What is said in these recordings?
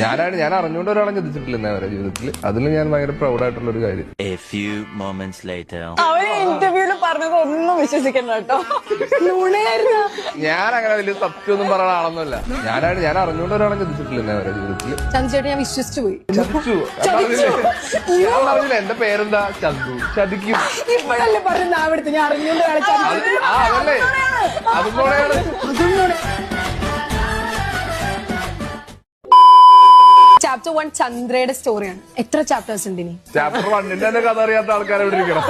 ഞാൻ അറിഞ്ഞുകൊണ്ട് ഒരാളെ ചതിച്ചിട്ടില്ല എന്നാ വരെ ജീവിതത്തിൽ. അതിൽ ഞാൻ ഭയങ്കര പ്രൗഡായിട്ടുള്ള ഒരു കാര്യം. അവര് ഇന്റർവ്യൂല് പറഞ്ഞത് ഒന്നും വിശ്വസിക്കണ്ട കേട്ടോ. ഞാൻ അങ്ങനെ വലിയ സത്യമൊന്നും പറയുന്ന ആളൊന്നുമല്ല. ഞാൻ അറിഞ്ഞുകൊണ്ട് ഒരാളെ ചതിച്ചിട്ടില്ല എന്നാ വരെ ജീവിതത്തിൽ. ചന്ദ്രേട്ടൻ ഞാൻ വിശ്വസിച്ചു പോയി. ചതിച്ചു. ഞാൻ പറഞ്ഞില്ല എന്റെ പേരെന്താ ചന്തു. ചതിക്കും. ഇപ്പോഴല്ലേ പറഞ്ഞ അവിടുത്തെ ഞാൻ അറിഞ്ഞുകൊണ്ട് ഒരാളെ ചതിച്ചു. അതല്ലേ അതുപോലെയാണ്. ചാപ്റ്റർ 1 ചന്ദ്രയുടെ സ്റ്റോറിയാണ്. എത്ര ചാപ്റ്റേഴ്സ് ഉണ്ട് ഇനി? ചാപ്റ്റർ 1 തന്നെ കഥ അറിയാത്ത ആൾക്കാരെ ഇവിടെ ഇരിക്കണം.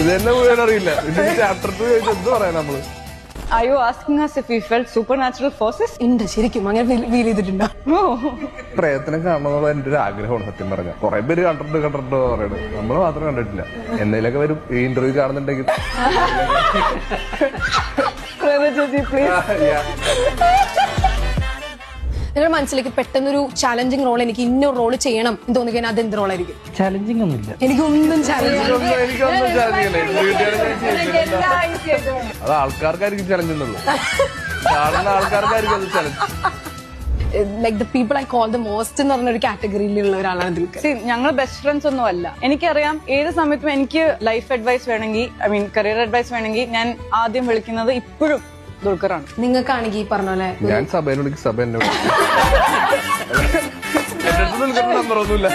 ഇതെന്നെ മുഴുവൻ അറിയില്ല. ചാപ്റ്റർ 2 എന്ത് പറയാം നമ്മള്? Are you asking us if we felt supernatural forces? ഉണ്ട്, ശരിക്കും അങ്ങനെ ഫീൽ ചെയ്തിട്ടുണ്ടോ? പ്രയത്നം കാണണമെന്നുള്ള എന്റെ ഒരു ആഗ്രഹമാണ് സത്യം പറഞ്ഞ. കുറെ പേര് കണ്ടിട്ടുണ്ട് പറയണത്, നമ്മള് മാത്രം കണ്ടിട്ടില്ല. എന്തെങ്കിലുമൊക്കെ വരും ഈ ഇന്റർവ്യൂ കാണുന്നുണ്ടെങ്കിൽ. നിങ്ങളുടെ മനസ്സിലേക്ക് പെട്ടെന്നൊരു ചാലഞ്ചിങ് റോൾ, എനിക്ക് ഇന്നൊരു റോള് ചെയ്യണം എന്ന് തോന്നിക്കാൻ അത് എന്ത് റോളായിരിക്കും? ചാലഞ്ചിങ് ഒന്നുമില്ല. എനിക്കൊന്നും എനിക്കൊന്നും ചലഞ്ചില്ല. അത് ആൾക്കാർക്കായിരിക്കും ചലഞ്ച് ഉണ്ടല്ലോ. കാണുന്ന ആൾക്കാർക്കായിരിക്കും അത് challenge. Like the people I call the most എന്ന് പറഞ്ഞ ഒരു കാറ്റഗറിയിലുള്ള ഒരാളാണ് ദിൽഖർ. ഞങ്ങൾ ബെസ്റ്റ് ഫ്രണ്ട്സ് ഒന്നും അല്ല. എനിക്കറിയാം ഏത് സമയത്തും എനിക്ക് ലൈഫ് അഡ്വൈസ് വേണമെങ്കിൽ, കരിയർ അഡ്വൈസ് വേണമെങ്കിൽ ഞാൻ ആദ്യം വിളിക്കുന്നത് ഇപ്പോഴും ദുൽഖറാണ്. നിങ്ങൾക്കാണെങ്കിൽ ഈ പറഞ്ഞ പോലെ ഞാൻ സഭയിൽ വിളിക്കും, സഭ എന്നെ വിളിക്കും. എന്റെ അടുത്ത് ദുൽഖറിന്റെ നമ്പർ ഒന്നുമില്ല.